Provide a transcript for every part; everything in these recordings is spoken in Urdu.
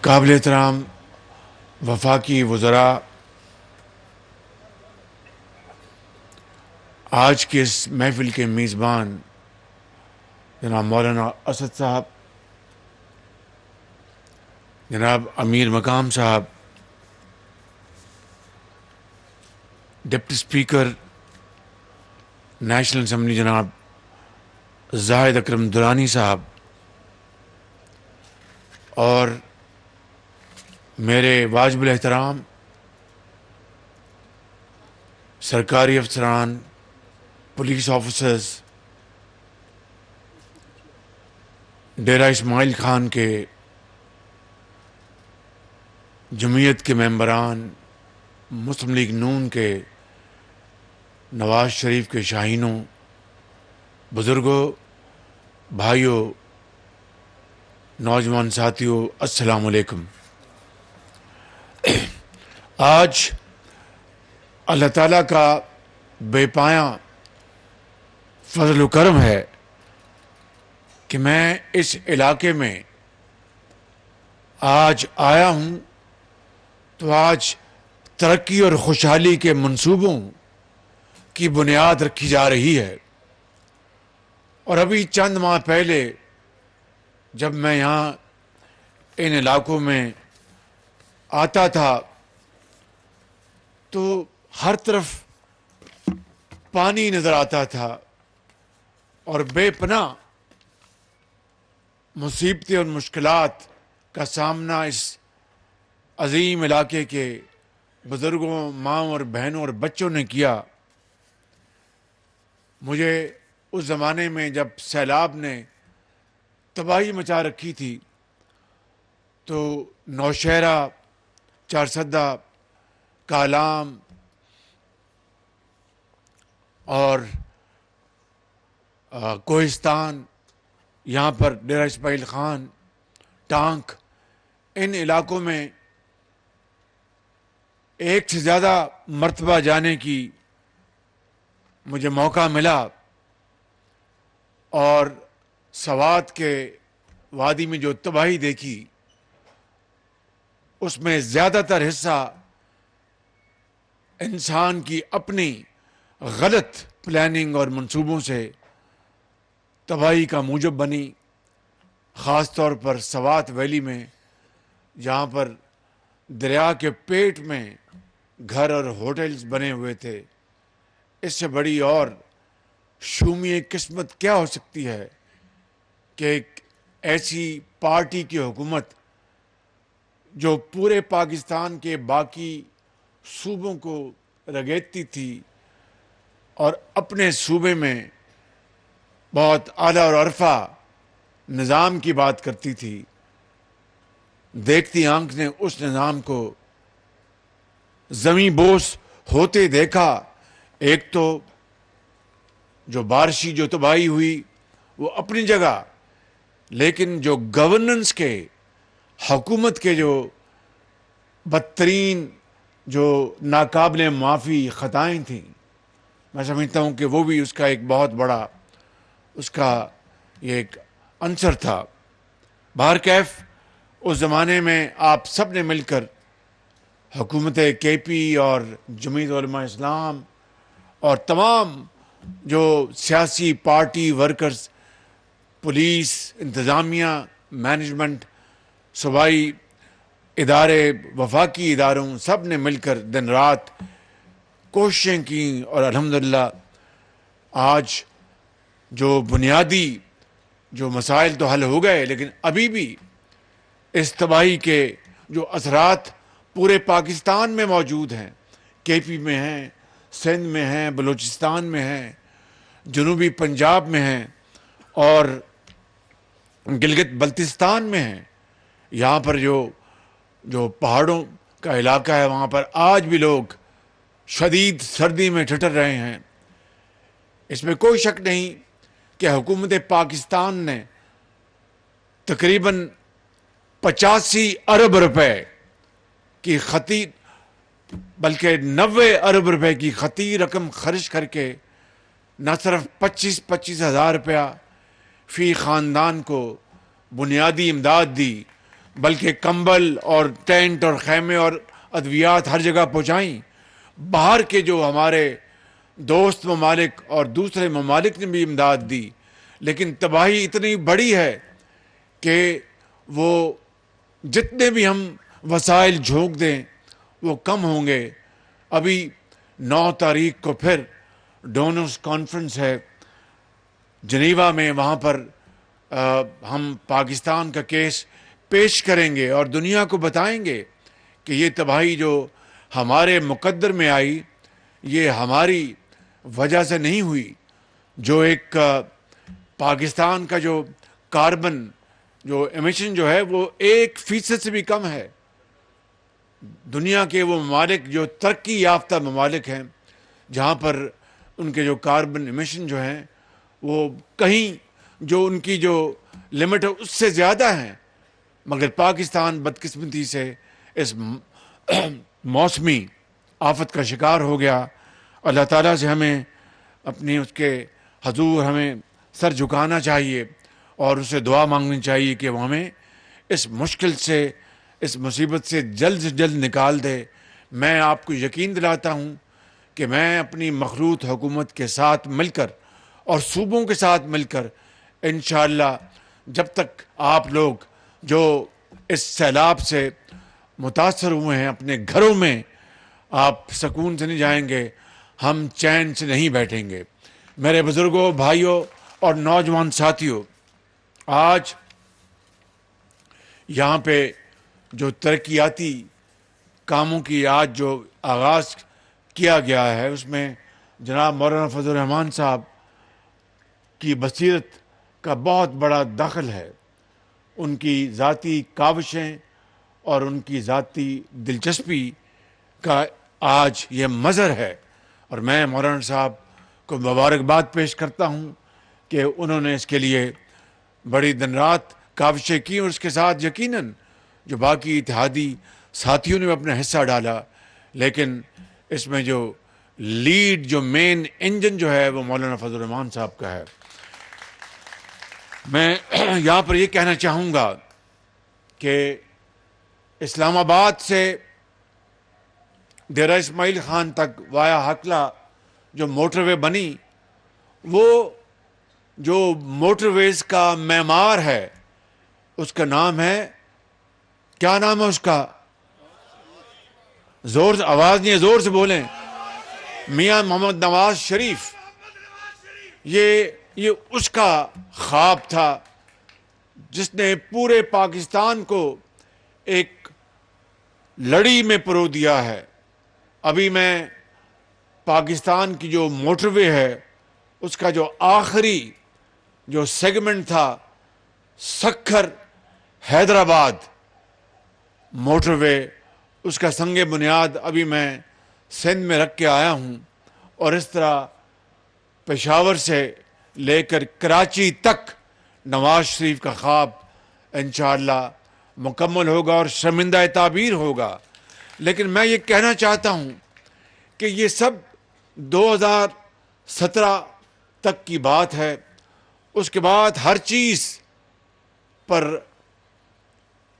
قابل احترام وفاقی وزراء، آج کے اس محفل کے میزبان جناب مولانا اسد صاحب، جناب امیر مقام صاحب، ڈپٹی اسپیکر نیشنل اسمبلی جناب زاہد اکرم درانی صاحب، اور میرے واجب الاحترام سرکاری افسران، پولیس آفیسرز، ڈیرہ اسماعیل خان کے جمعیت کے ممبران، مسلم لیگ نون کے، نواز شریف کے شاہینوں، بزرگوں، بھائیوں، نوجوان ساتھیوں، السلام علیکم۔ آج اللہ تعالیٰ کا بے پایاں فضل و کرم ہے کہ میں اس علاقے میں آج آیا ہوں، تو آج ترقی اور خوشحالی کے منصوبوں کی بنیاد رکھی جا رہی ہے۔ اور ابھی چند ماہ پہلے جب میں یہاں ان علاقوں میں آتا تھا تو ہر طرف پانی نظر آتا تھا اور بے پناہ مصیبتیں اور مشکلات کا سامنا اس عظیم علاقے کے بزرگوں، ماؤں اور بہنوں اور بچوں نے کیا۔ مجھے اس زمانے میں جب سیلاب نے تباہی مچا رکھی تھی تو نوشہرہ، چارسدہ، کالام اور کوہستان، یہاں پر ڈیرہ اسماعیل خان، ٹانک، ان علاقوں میں ایک سے زیادہ مرتبہ جانے کی مجھے موقع ملا، اور سوات کے وادی میں جو تباہی دیکھی اس میں زیادہ تر حصہ انسان کی اپنی غلط پلاننگ اور منصوبوں سے تباہی کا موجب بنی۔ خاص طور پر سوات ویلی میں جہاں پر دریا کے پیٹ میں گھر اور ہوٹلز بنے ہوئے تھے، اس سے بڑی اور شومی قسمت کیا ہو سکتی ہے کہ ایک ایسی پارٹی کی حکومت جو پورے پاکستان کے باقی صوبوں کو رگیدتی تھی اور اپنے صوبے میں بہت اعلیٰ اور عرفہ نظام کی بات کرتی تھی، دیکھتی آنکھ نے اس نظام کو زمیں بوس ہوتے دیکھا۔ ایک تو جو بارشی جو تباہی ہوئی وہ اپنی جگہ، لیکن جو گورننس کے، حکومت کے جو بدترین، جو ناقابل معافی خطائیں تھیں، میں سمجھتا ہوں کہ وہ بھی اس کا ایک بہت بڑا اس کا یہ ایک عنصر تھا۔ بہرکیف اس زمانے میں آپ سب نے مل کر، حکومت کے پی اور جمعیت علماء اسلام اور تمام جو سیاسی پارٹی ورکرز، پولیس، انتظامیہ، مینجمنٹ، صوبائی ادارے، وفاقی اداروں، سب نے مل کر دن رات کوششیں کیں، اور الحمدللہ آج جو بنیادی جو مسائل تو حل ہو گئے، لیکن ابھی بھی اس تباہی کے جو اثرات پورے پاکستان میں موجود ہیں، کے پی میں ہیں، سندھ میں ہیں، بلوچستان میں ہیں، جنوبی پنجاب میں ہیں، اور گلگت بلتستان میں ہیں۔ یہاں پر جو پہاڑوں کا علاقہ ہے، وہاں پر آج بھی لوگ شدید سردی میں ٹھٹر رہے ہیں۔ اس میں کوئی شک نہیں کہ حکومت پاکستان نے تقریباً 85 ارب روپے کی خطی، بلکہ 90 ارب روپے کی خطی رقم خرچ کر کے نہ صرف 25,000 روپیہ فی خاندان کو بنیادی امداد دی، بلکہ کمبل اور ٹینٹ اور خیمے اور ادویات ہر جگہ پہنچائیں. باہر کے جو ہمارے دوست ممالک اور دوسرے ممالک نے بھی امداد دی، لیکن تباہی اتنی بڑی ہے کہ وہ جتنے بھی ہم وسائل جھونک دیں وہ کم ہوں گے. ابھی 9 تاریخ کو پھر ڈونرز کانفرنس ہے جنیوا میں، وہاں پر ہم پاکستان کا کیس پیش کریں گے اور دنیا کو بتائیں گے کہ یہ تباہی جو ہمارے مقدر میں آئی یہ ہماری وجہ سے نہیں ہوئی. جو ایک پاکستان کا جو کاربن جو ایمیشن جو ہے وہ 1% سے بھی کم ہے. دنیا کے وہ ممالک جو ترقی یافتہ ممالک ہیں جہاں پر ان کے جو کاربن ایمیشن جو ہیں وہ کہیں جو ان کی جو لمٹ ہے اس سے زیادہ ہیں، مگر پاکستان بدقسمتی سے اس موسمی آفت کا شکار ہو گیا. اللہ تعالیٰ سے ہمیں اپنی اس کے حضور ہمیں سر جھکانا چاہیے اور اسے دعا مانگنی چاہیے کہ وہ ہمیں اس مشکل سے، اس مصیبت سے جلد نکال دے. میں آپ کو یقین دلاتا ہوں کہ میں اپنی مخلوط حکومت کے ساتھ مل کر اور صوبوں کے ساتھ مل کر انشاءاللہ جب تک آپ لوگ جو اس سیلاب سے متاثر ہوئے ہیں اپنے گھروں میں آپ سکون سے نہیں جائیں گے، ہم چین سے نہیں بیٹھیں گے. میرے بزرگوں، بھائیوں اور نوجوان ساتھیوں، آج یہاں پہ جو ترقیاتی کاموں کی آج جو آغاز کیا گیا ہے اس میں جناب مولانا فضل الرحمان صاحب کی بصیرت کا بہت بڑا دخل ہے. ان کی ذاتی کاوشیں اور ان کی ذاتی دلچسپی کا آج یہ مظہر ہے، اور میں مولانا صاحب کو مبارکباد پیش کرتا ہوں کہ انہوں نے اس کے لیے بڑی دن رات کاوشیں کی، اور اس کے ساتھ یقیناً جو باقی اتحادی ساتھیوں نے اپنا حصہ ڈالا، لیکن اس میں جو لیڈ جو مین انجن جو ہے وہ مولانا فضل الرحمان صاحب کا ہے. میں یہاں پر یہ کہنا چاہوں گا کہ اسلام آباد سے ڈیرہ اسماعیل خان تک وایا ہکلا جو موٹر وے بنی، وہ جو موٹر ویز کا معمار ہے اس کا نام ہے، کیا نام ہے اس کا؟ زور سے آواز نہیں ہے، زور سے بولیں. میاں محمد نواز شریف. یہ اس کا خواب تھا جس نے پورے پاکستان کو ایک لڑی میں پرو دیا ہے. ابھی میں پاکستان کی جو موٹر وے ہے اس کا جو آخری جو سیگمنٹ تھا سکھر حیدرآباد موٹر وے، اس کا سنگ بنیاد ابھی میں سندھ میں رکھ کے آیا ہوں، اور اس طرح پشاور سے لے کر کراچی تک نواز شریف کا خواب انشاءاللہ مکمل ہوگا اور شرمندہ تعبیر ہوگا. لیکن میں یہ کہنا چاہتا ہوں کہ یہ سب 2017 تک کی بات ہے. اس کے بعد ہر چیز پر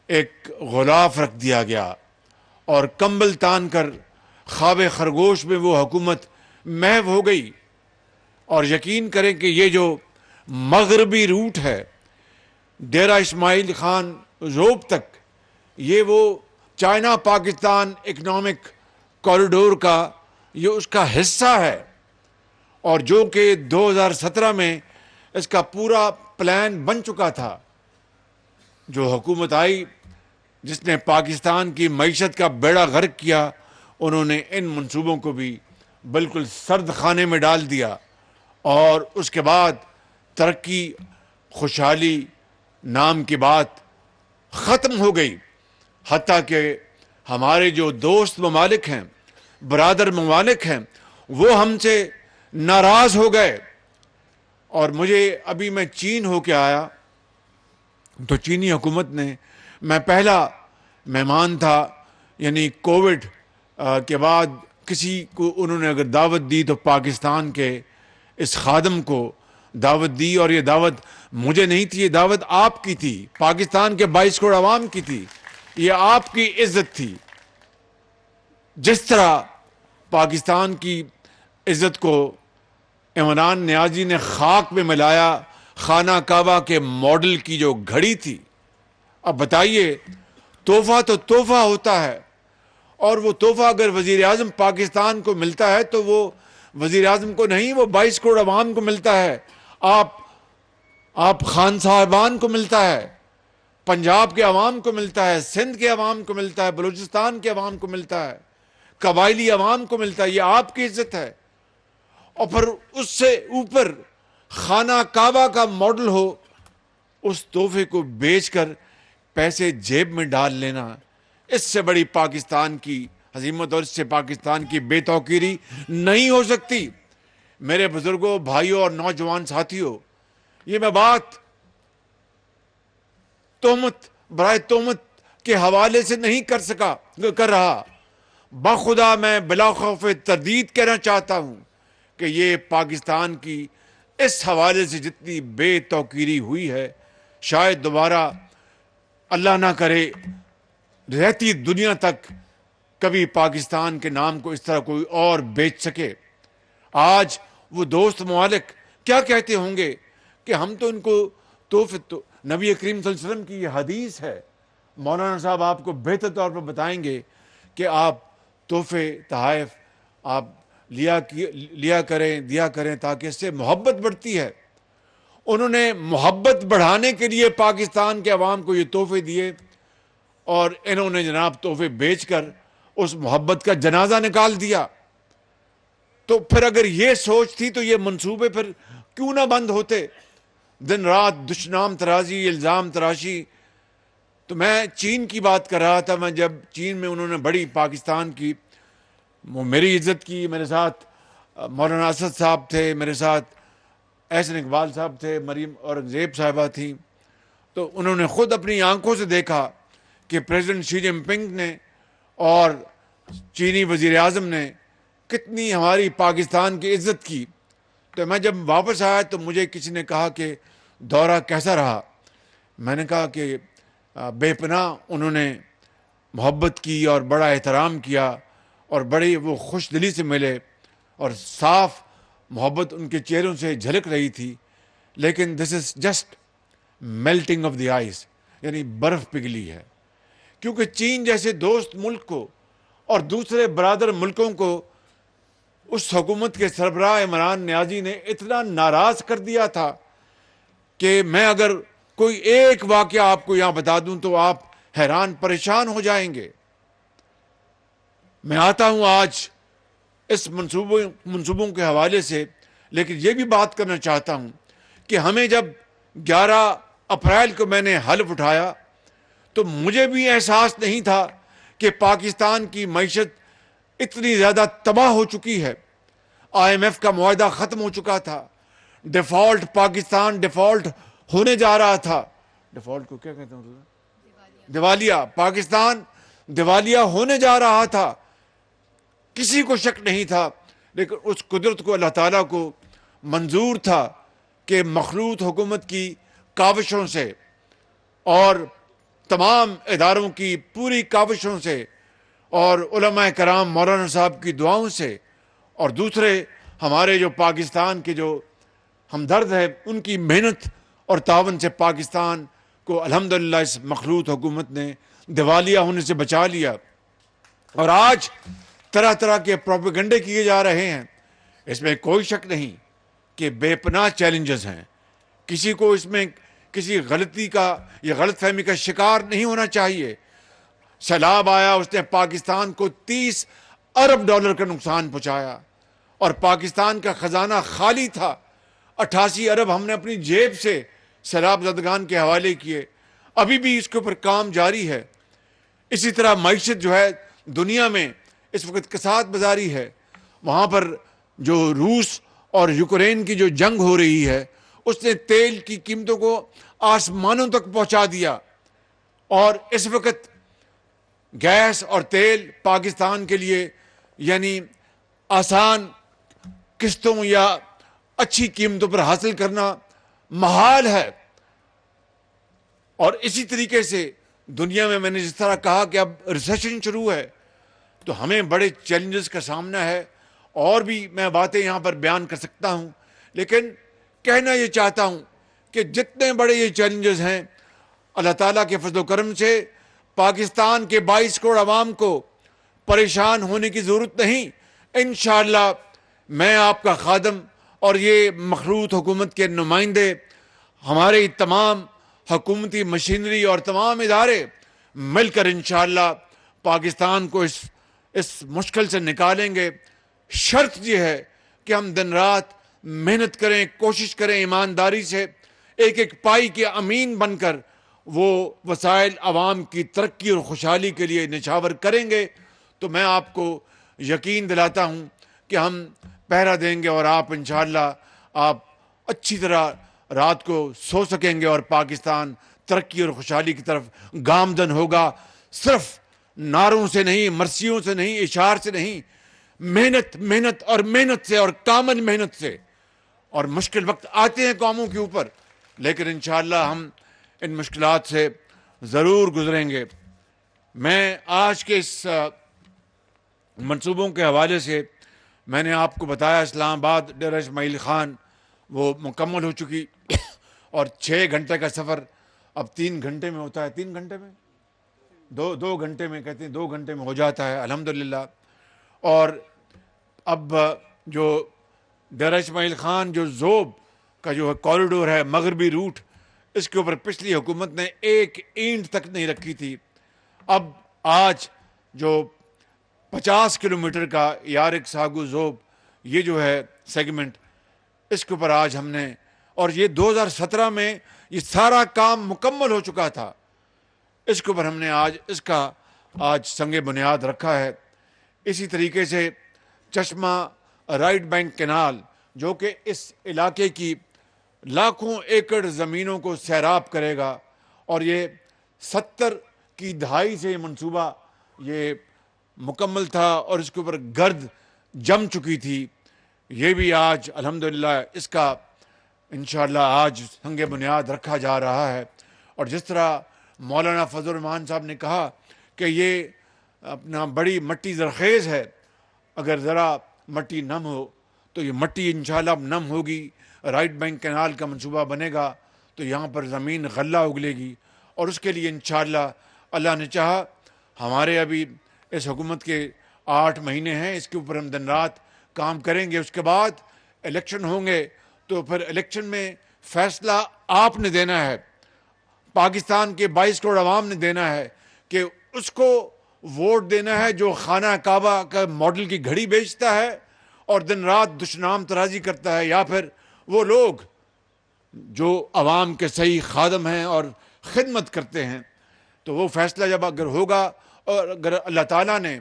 ایک غلاف رکھ دیا گیا اور کمبل تان کر خواب خرگوش میں وہ حکومت محو ہو گئی. اور یقین کریں کہ یہ جو مغربی روٹ ہے ڈیرہ اسماعیل خان روپ تک، یہ وہ چائنا پاکستان اکنامک کوریڈور کا یہ اس کا حصہ ہے، اور جو کہ 2017 میں اس کا پورا پلان بن چکا تھا. جو حکومت آئی جس نے پاکستان کی معیشت کا بیڑا غرق کیا، انہوں نے ان منصوبوں کو بھی بالکل سرد خانے میں ڈال دیا، اور اس کے بعد ترقی خوشحالی نام کی بات ختم ہو گئی. حتیٰ کہ ہمارے جو دوست ممالک ہیں، برادر ممالک ہیں، وہ ہم سے ناراض ہو گئے. اور مجھے ابھی میں چین ہو کے آیا تو چینی حکومت نے، میں پہلا مہمان تھا، یعنی کووڈ کے بعد کسی کو انہوں نے اگر دعوت دی تو پاکستان کے اس خادم کو دعوت دی, اور یہ دعوت مجھے نہیں تھی, یہ دعوت آپ کی تھی, پاکستان کے 22 کروڑ عوام کی تھی. یہ آپ کی عزت تھی. جس طرح پاکستان کی عزت کو عمران نیازی نے خاک میں ملایا, خانہ کعبہ کے ماڈل کی جو گھڑی تھی. اب بتائیے, تحفہ تو تحفہ ہوتا ہے, اور وہ تحفہ اگر وزیر اعظم پاکستان کو ملتا ہے تو وہ وزیر اعظم کو نہیں, وہ 22 کروڑ عوام کو ملتا ہے. آپ خان صاحبان کو ملتا ہے, پنجاب کے عوام کو ملتا ہے, سندھ کے عوام کو ملتا ہے, بلوچستان کے عوام کو ملتا ہے, قبائلی عوام کو ملتا ہے. یہ آپ کی عزت ہے. اور پھر اس سے اوپر خانہ کعبہ کا ماڈل ہو, اس تحفے کو بیچ کر پیسے جیب میں ڈال لینا, اس سے بڑی پاکستان کی عظمت اور اس سے پاکستان کی بے توقیری نہیں ہو سکتی. میرے بزرگوں, بھائیوں اور نوجوان ساتھیوں, یہ میں بات تہمت برائے تہمت کے حوالے سے نہیں کر رہا. بخدا میں بلا خوف تردید کہنا چاہتا ہوں کہ یہ پاکستان کی اس حوالے سے جتنی بے توقیری ہوئی ہے, شاید دوبارہ اللہ نہ کرے رہتی دنیا تک کبھی پاکستان کے نام کو اس طرح کوئی اور بیچ سکے. آج وہ دوست ممالک کیا کہتے ہوں گے کہ ہم تو ان کو تحفے, تو نبی کریم صلی اللہ علیہ وسلم کی یہ حدیث ہے. مولانا صاحب آپ کو بہتر طور پر بتائیں گے کہ آپ تحفے تحائف آپ لیا کریں, دیا کریں, تاکہ اس سے محبت بڑھتی ہے. انہوں نے محبت بڑھانے کے لیے پاکستان کے عوام کو یہ تحفے دیے, اور انہوں نے جناب تحفے بیچ کر اس محبت کا جنازہ نکال دیا. تو پھر اگر یہ سوچ تھی تو یہ منصوبے پھر کیوں نہ بند ہوتے؟ دن رات دشنام ترازی, الزام تراشی. تو میں چین کی بات کر رہا تھا. میں جب چین میں انہوں نے بڑی پاکستان کی, وہ میری عزت کی, میرے ساتھ مولانا اسد صاحب تھے, میرے ساتھ احسن اقبال صاحب تھے, مریم اورنگزیب صاحبہ تھیں. تو انہوں نے خود اپنی آنکھوں سے دیکھا کہ پریزیڈنٹ شی جن پنگ نے اور چینی وزیر اعظم نے کتنی ہماری پاکستان کی عزت کی. تو میں جب واپس آیا تو مجھے کسی نے کہا کہ دورہ کیسا رہا؟ میں نے کہا کہ بے پناہ انہوں نے محبت کی اور بڑا احترام کیا, اور بڑی وہ خوش دلی سے ملے, اور صاف محبت ان کے چہروں سے جھلک رہی تھی. لیکن this is just melting of the ice, یعنی برف پگھلی ہے. کیونکہ چین جیسے دوست ملک کو اور دوسرے برادر ملکوں کو اس حکومت کے سربراہ عمران نیازی نے اتنا ناراض کر دیا تھا کہ میں اگر کوئی ایک واقعہ آپ کو یہاں بتا دوں تو آپ حیران پریشان ہو جائیں گے. میں آتا ہوں آج اس منصوبوں کے حوالے سے, لیکن یہ بھی بات کرنا چاہتا ہوں کہ ہمیں جب 11 اپریل کو میں نے حلف اٹھایا تو مجھے بھی احساس نہیں تھا کہ پاکستان کی معیشت اتنی زیادہ تباہ ہو چکی ہے. آئی ایم ایف کا معاہدہ ختم ہو چکا تھا, پاکستان ڈیفالٹ ہونے جا رہا تھا. ڈیفالٹ کو کیا کہتے ہیں؟ دیوالیہ. پاکستان دیوالیہ ہونے جا رہا تھا. کسی کو شک نہیں تھا, لیکن اس قدرت کو اللہ تعالیٰ کو منظور تھا کہ مخلوط حکومت کی کاوشوں سے اور تمام اداروں کی پوری کاوشوں سے اور علماء کرام مولانا صاحب کی دعاؤں سے اور دوسرے ہمارے جو پاکستان کے جو ہمدرد ہیں ان کی محنت اور تعاون سے پاکستان کو الحمدللہ اس مخلوط حکومت نے دیوالیہ ہونے سے بچا لیا. اور آج طرح طرح کے پروپیگنڈے کیے جا رہے ہیں. اس میں کوئی شک نہیں کہ بے پناہ چیلنجز ہیں. کسی کو اس میں کسی غلطی کا یا غلط فہمی کا شکار نہیں ہونا چاہیے. سیلاب آیا, اس نے پاکستان کو $30 ارب کا نقصان پہنچایا, اور پاکستان کا خزانہ خالی تھا. 88 ارب ہم نے اپنی جیب سے سیلاب زدگان کے حوالے کیے. ابھی بھی اس کے اوپر کام جاری ہے. اسی طرح معیشت جو ہے دنیا میں اس وقت کساد بازاری ہے. وہاں پر جو روس اور یوکرین کی جو جنگ ہو رہی ہے اس نے تیل کی قیمتوں کو آسمانوں تک پہنچا دیا, اور اس وقت گیس اور تیل پاکستان کے لیے یعنی آسان قسطوں یا اچھی قیمتوں پر حاصل کرنا محال ہے. اور اسی طریقے سے دنیا میں نے جس طرح کہا کہ اب ریسیشن شروع ہے تو ہمیں بڑے چیلنجز کا سامنا ہے. اور بھی میں باتیں یہاں پر بیان کر سکتا ہوں، لیکن کہنا یہ چاہتا ہوں کہ جتنے بڑے یہ چیلنجز ہیں، اللہ تعالیٰ کے فضل و کرم سے پاکستان کے 22 کروڑ عوام کو پریشان ہونے کی ضرورت نہیں. انشاءاللہ میں آپ کا خادم اور یہ مخلوط حکومت کے نمائندے، ہمارے تمام حکومتی مشینری اور تمام ادارے مل کر انشاءاللہ پاکستان کو اس مشکل سے نکالیں گے. شرط یہ ہے کہ ہم دن رات محنت کریں، کوشش کریں، ایمانداری سے ایک ایک پائی کے امین بن کر وہ وسائل عوام کی ترقی اور خوشحالی کے لیے نچھاور کریں گے. تو میں آپ کو یقین دلاتا ہوں کہ ہم پہرا دیں گے اور آپ انشاءاللہ آپ اچھی طرح رات کو سو سکیں گے اور پاکستان ترقی اور خوشحالی کی طرف گامزن ہوگا. صرف نعروں سے نہیں، مرثیوں سے نہیں، اشعار سے نہیں، محنت محنت اور محنت سے اور کامل محنت سے. اور مشکل وقت آتے ہیں قوموں کے اوپر، لیکن انشاءاللہ ہم ان مشکلات سے ضرور گزریں گے. میں آج کے اس منصوبوں کے حوالے سے میں نے آپ کو بتایا اسلام آباد ڈیرہ اسماعیل خان وہ مکمل ہو چکی اور 6 گھنٹے کا سفر اب 3 گھنٹے میں ہوتا ہے. 3 گھنٹے میں دو گھنٹے میں کہتے ہیں 2 گھنٹے میں ہو جاتا ہے الحمدللہ. اور اب جو ڈیرہ اسماعیل خان جو ذوب کا جو کوریڈور ہے مغربی روٹ، اس کے اوپر پچھلی حکومت نے ایک اینٹ تک نہیں رکھی تھی. اب آج جو 50 کلومیٹر کا یارق ساگو ذوب یہ جو ہے سیگمنٹ، اس کے اوپر آج ہم نے، اور یہ 2017 میں یہ سارا کام مکمل ہو چکا تھا، اس کے اوپر ہم نے آج اس کا سنگ بنیاد رکھا ہے. اسی طریقے سے چشمہ رائٹ بینک کینال جو کہ اس علاقے کی لاکھوں ایکڑ زمینوں کو سیراب کرے گا، اور یہ 70 کی دہائی سے یہ منصوبہ یہ مکمل تھا اور اس کے اوپر گرد جم چکی تھی. یہ بھی آج الحمدللہ اس کا انشاءاللہ آج سنگ بنیاد رکھا جا رہا ہے. اور جس طرح مولانا فضل الرحمان صاحب نے کہا کہ یہ اپنا بڑی مٹی زرخیز ہے، اگر ذرا مٹی نم ہو تو یہ مٹی انشاءاللہ اب نم ہوگی. رائٹ بینک کینال کا منصوبہ بنے گا تو یہاں پر زمین غلہ اگلے گی، اور اس کے لیے انشاءاللہ اللہ نے چاہا ہمارے ابھی اس حکومت کے 8 مہینے ہیں، اس کے اوپر ہم دن رات کام کریں گے. اس کے بعد الیکشن ہوں گے تو پھر الیکشن میں فیصلہ آپ نے دینا ہے، پاکستان کے 22 کروڑ عوام نے دینا ہے کہ اس کو ووٹ دینا ہے جو خانہ کعبہ کا ماڈل کی گھڑی بیچتا ہے اور دن رات دشنام ترازی کرتا ہے، یا پھر وہ لوگ جو عوام کے صحیح خادم ہیں اور خدمت کرتے ہیں. تو وہ فیصلہ جب اگر ہوگا اور اگر اللہ تعالیٰ نے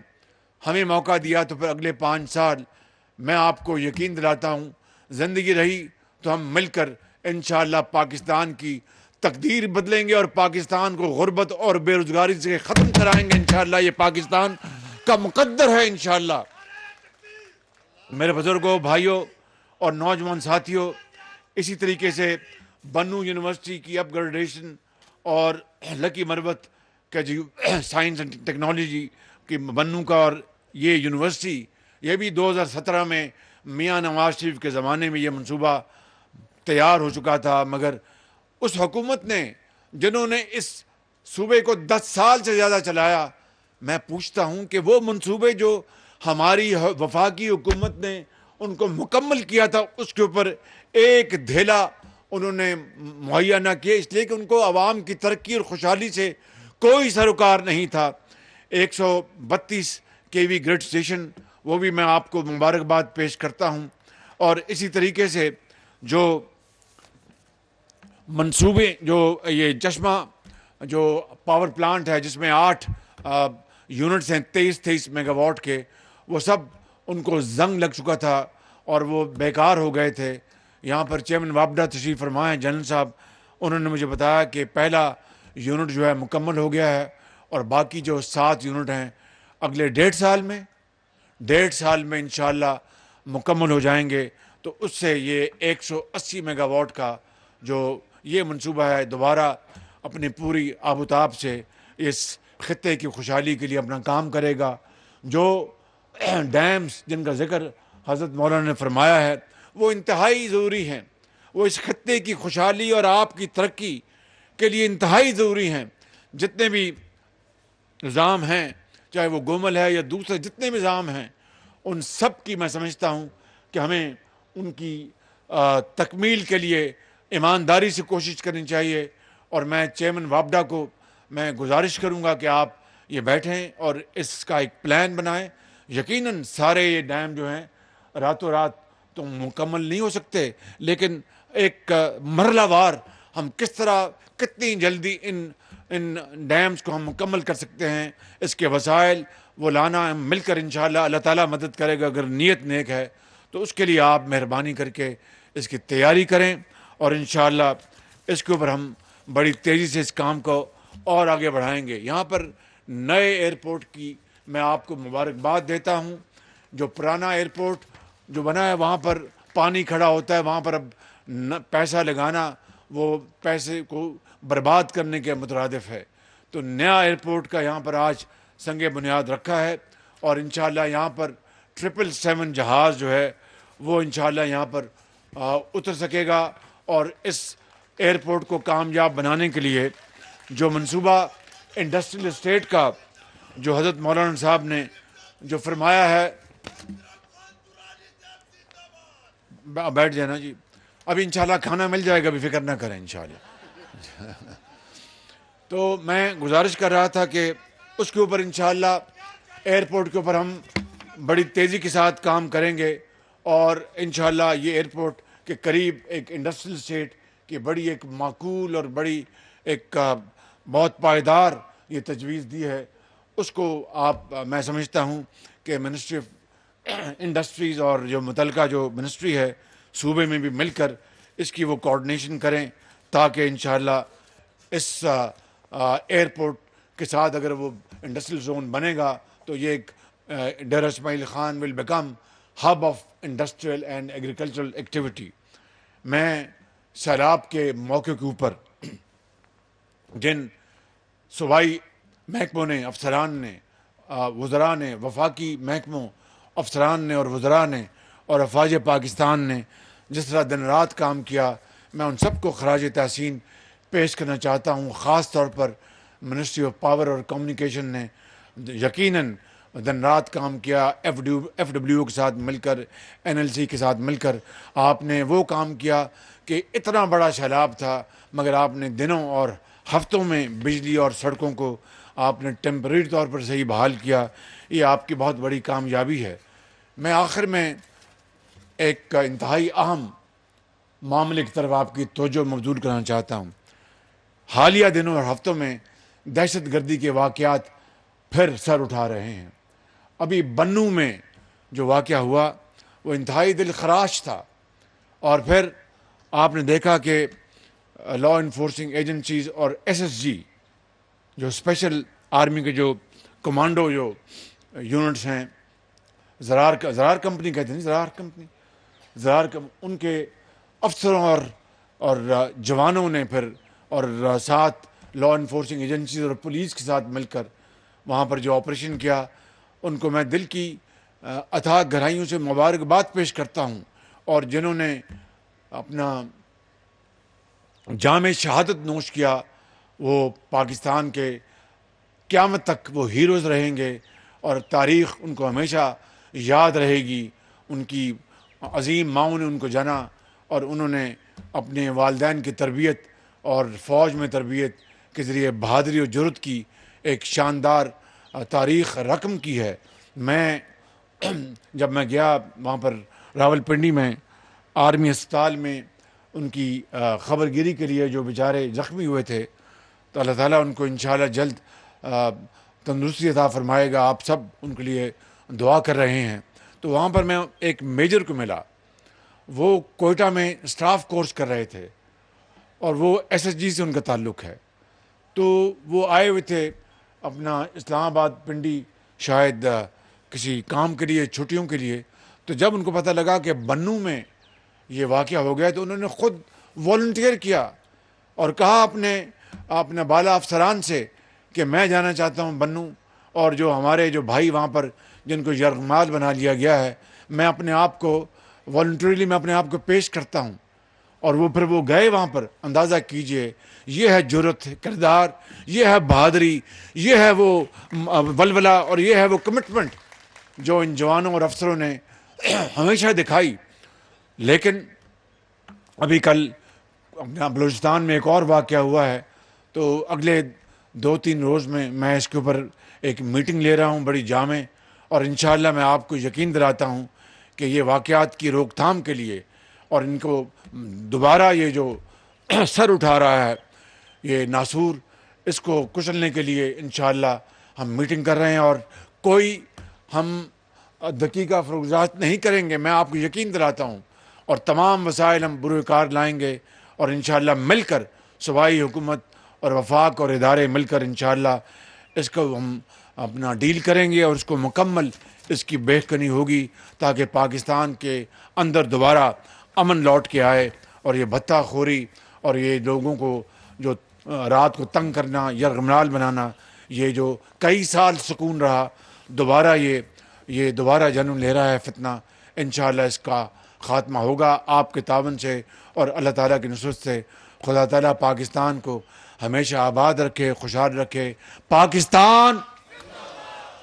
ہمیں موقع دیا تو پھر اگلے 5 سال میں آپ کو یقین دلاتا ہوں زندگی رہی تو ہم مل کر انشاءاللہ پاکستان کی تقدیر بدلیں گے اور پاکستان کو غربت اور بے روزگاری سے ختم کرائیں گے. انشاءاللہ یہ پاکستان کا مقدر ہے انشاءاللہ. میرے بزرگوں، بھائیوں اور نوجوان ساتھیوں، اسی طریقے سے بنو یونیورسٹی کی اپ گریڈیشن اور لکی مروت کا جو سائنس اینڈ ٹیکنالوجی کی بنو کا، اور یہ یونیورسٹی یہ بھی 2017 میں میاں نواز شریف کے زمانے میں یہ منصوبہ تیار ہو چکا تھا، مگر اس حکومت نے جنہوں نے اس صوبے کو 10 سال سے زیادہ چلایا، میں پوچھتا ہوں کہ وہ منصوبے جو ہماری وفاقی حکومت نے ان کو مکمل کیا تھا اس کے اوپر ایک دھیلا انہوں نے مہیا نہ کیا، اس لیے کہ ان کو عوام کی ترقی اور خوشحالی سے کوئی سروکار نہیں تھا. 132 kV گریڈ اسٹیشن، وہ بھی میں آپ کو مبارکباد پیش کرتا ہوں. اور اسی طریقے سے جو منصوبے جو یہ چشمہ جو پاور پلانٹ ہے جس میں 8 یونٹس ہیں 23 میگا واٹ کے، وہ سب ان کو زنگ لگ چکا تھا اور وہ بیکار ہو گئے تھے. یہاں پر چیئرمین وابڈا تشریف فرما ہیں جنرل صاحب، انہوں نے مجھے بتایا کہ پہلا یونٹ جو ہے مکمل ہو گیا ہے اور باقی جو 7 یونٹ ہیں اگلے 1.5 سال میں انشاءاللہ مکمل ہو جائیں گے. تو اس سے یہ 180 میگا واٹ کا جو یہ منصوبہ ہے دوبارہ اپنی پوری آب و تاب سے اس خطے کی خوشحالی کے لیے اپنا کام کرے گا. جو ڈیمز جن کا ذکر حضرت مولانا نے فرمایا ہے وہ انتہائی ضروری ہیں, وہ اس خطے کی خوشحالی اور آپ کی ترقی کے لیے انتہائی ضروری ہیں. جتنے بھی نظام ہیں, چاہے وہ گومل ہے یا دوسرے جتنے بھی نظام ہیں, ان سب کی میں سمجھتا ہوں کہ ہمیں ان کی تکمیل کے لیے ایمانداری سے کوشش کرنی چاہیے. اور میں چیئرمین وابڈا کو میں گزارش کروں گا کہ آپ یہ بیٹھیں اور اس کا ایک پلان بنائیں. یقیناً سارے یہ ڈیم جو ہیں راتوں رات تو مکمل نہیں ہو سکتے, لیکن ایک مرحلہ وار ہم کس طرح کتنی جلدی ان ڈیمز کو ہم مکمل کر سکتے ہیں, اس کے وسائل وہ لانا ہم مل کر انشاءاللہ اللہ تعالیٰ مدد کرے گا. اگر نیت نیک ہے تو اس کے لیے آپ مہربانی کر کے اس کی تیاری کریں, اور انشاءاللہ اس کے اوپر ہم بڑی تیزی سے اس کام کو اور آگے بڑھائیں گے. یہاں پر نئے ایئرپورٹ کی میں آپ کو مبارکباد دیتا ہوں. جو پرانا ایئرپورٹ جو بنا ہے وہاں پر پانی کھڑا ہوتا ہے, وہاں پر اب پیسہ لگانا وہ پیسے کو برباد کرنے کے مترادف ہے. تو نیا ایئرپورٹ کا یہاں پر آج سنگ بنیاد رکھا ہے, اور انشاءاللہ یہاں پر 777 جہاز جو ہے وہ انشاءاللہ یہاں پر اتر سکے گا. اور اس ایئرپورٹ کو کامیاب بنانے کے لیے جو منصوبہ انڈسٹریل اسٹیٹ کا جو حضرت مولانا صاحب نے جو فرمایا ہے, بیٹھ جانا جی, ابھی انشاءاللہ کھانا مل جائے گا, ابھی فکر نہ کریں انشاءاللہ. تو میں گزارش کر رہا تھا کہ اس کے اوپر انشاءاللہ ایئرپورٹ کے اوپر ہم بڑی تیزی کے ساتھ کام کریں گے, اور انشاءاللہ یہ ایئرپورٹ کے قریب ایک انڈسٹریل اسٹیٹ کی بڑی ایک معقول اور بڑی ایک بہت پائیدار یہ تجویز دی ہے. اس کو آپ میں سمجھتا ہوں کہ منسٹری آف انڈسٹریز اور جو متعلقہ جو منسٹری ہے صوبے میں بھی مل کر اس کی وہ کوآرڈینیشن کریں, تاکہ انشاءاللہ اس ایئرپورٹ کے ساتھ اگر وہ انڈسٹریل زون بنے گا تو یہ ایک Dera Ismail Khan will become hub of industrial and agricultural activity. میں سیلاب کے موقع کے اوپر جن صوبائی محکموں نے, افسران نے, وزراء نے, وفاقی محکموں افسران نے اور وزراء نے اور افواج پاکستان نے جس طرح دن رات کام کیا, میں ان سب کو خراج تحسین پیش کرنا چاہتا ہوں. خاص طور پر منسٹری آف پاور اور کمیونیکیشن نے یقیناً دن رات کام کیا, ایف ڈبلیو کے ساتھ مل کر, NLC کے ساتھ مل کر آپ نے وہ کام کیا کہ اتنا بڑا سیلاب تھا, مگر آپ نے دنوں اور ہفتوں میں بجلی اور سڑکوں کو آپ نے ٹیمپریری طور پر صحیح بحال کیا. یہ آپ کی بہت بڑی کامیابی ہے. میں آخر میں ایک انتہائی اہم معاملے کی طرف آپ کی توجہ مبذول کرنا چاہتا ہوں. حالیہ دنوں اور ہفتوں میں دہشت گردی کے واقعات پھر سر اٹھا رہے ہیں. ابھی بنوں میں جو واقعہ ہوا وہ انتہائی دل خراش تھا, اور پھر آپ نے دیکھا کہ لا انفورسنگ ایجنسیز اور SSG جو اسپیشل آرمی کے جو کمانڈو جو یونٹس ہیں, زرار کمپنی کہتے ہیں, ان کے افسروں اور جوانوں نے پھر اور ساتھ لا انفورسنگ ایجنسیز اور پولیس کے ساتھ مل کر وہاں پر جو آپریشن کیا, ان کو میں دل کی اتھاہ گہرائیوں سے مبارکباد پیش کرتا ہوں. اور جنہوں نے اپنا جام شہادت نوش کیا وہ پاکستان کے قیامت تک وہ ہیروز رہیں گے, اور تاریخ ان کو ہمیشہ یاد رہے گی. ان کی عظیم ماؤں نے ان کو جانا, اور انہوں نے اپنے والدین کی تربیت اور فوج میں تربیت کے ذریعے بہادری اور جرأت کی ایک شاندار تاریخ رقم کی ہے. میں جب میں گیا وہاں پر راول پنڈی میں آرمی اسپتال میں ان کی خبر گیری کے لیے, جو بیچارے زخمی ہوئے تھے, تو اللہ تعالیٰ ان کو انشاءاللہ جلد تندرستی عطا فرمائے گا. آپ سب ان کے لیے دعا کر رہے ہیں. تو وہاں پر میں ایک میجر کو ملا, وہ کوئٹہ میں اسٹاف کورس کر رہے تھے, اور وہ SSG سے ان کا تعلق ہے. تو وہ آئے ہوئے تھے اپنا اسلام آباد پنڈی شاید کسی کام کے لیے, چھٹیوں کے لیے. تو جب ان کو پتہ لگا کہ بنوں میں یہ واقعہ ہو گیا تو انہوں نے خود والنٹیئر کیا اور کہا اپنے بالا افسران سے کہ میں جانا چاہتا ہوں بنوں، اور جو ہمارے جو بھائی وہاں پر جن کو یرغمال بنا لیا گیا ہے، میں اپنے آپ کو والنٹریلی میں اپنے آپ کو پیش کرتا ہوں۔ اور پھر وہ گئے وہاں پر۔ اندازہ کیجئے، یہ ہے جرأت کردار، یہ ہے بہادری، یہ ہے وہ ولولہ، اور یہ ہے وہ کمٹمنٹ جو ان جوانوں اور افسروں نے ہمیشہ دکھائی۔ لیکن ابھی کل بلوچستان میں ایک اور واقعہ ہوا ہے، تو اگلے 2-3 روز میں اس کے اوپر ایک میٹنگ لے رہا ہوں بڑی جامع، اور انشاءاللہ میں آپ کو یقین دلاتا ہوں کہ یہ واقعات کی روک تھام کے لیے اور ان کو دوبارہ یہ جو سر اٹھا رہا ہے یہ ناسور، اس کو کچلنے کے لیے انشاءاللہ ہم میٹنگ کر رہے ہیں، اور کوئی ہم دقیقہ فروغات نہیں کریں گے، میں آپ کو یقین دلاتا ہوں، اور تمام وسائل ہم بروئے کار لائیں گے، اور انشاءاللہ مل کر صوبائی حکومت اور وفاق اور ادارے مل کر انشاءاللہ اس کو ہم اپنا ڈیل کریں گے، اور اس کو مکمل اس کی بہکنی ہوگی تاکہ پاکستان کے اندر دوبارہ امن لوٹ کے آئے، اور یہ بھتہ خوری اور یہ لوگوں کو جو رات کو تنگ کرنا، یرغمال بنانا، یہ جو کئی سال سکون رہا، دوبارہ یہ دوبارہ جنم لے رہا ہے فتنہ، انشاءاللہ اس کا خاتمہ ہوگا آپ کے تعاون سے اور اللہ تعالیٰ کی نصرت سے۔ خدا تعالیٰ پاکستان کو ہمیشہ آباد رکھے، خوشحال رکھے۔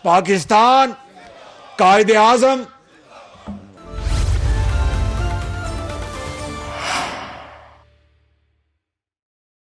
پاکستان قائد اعظم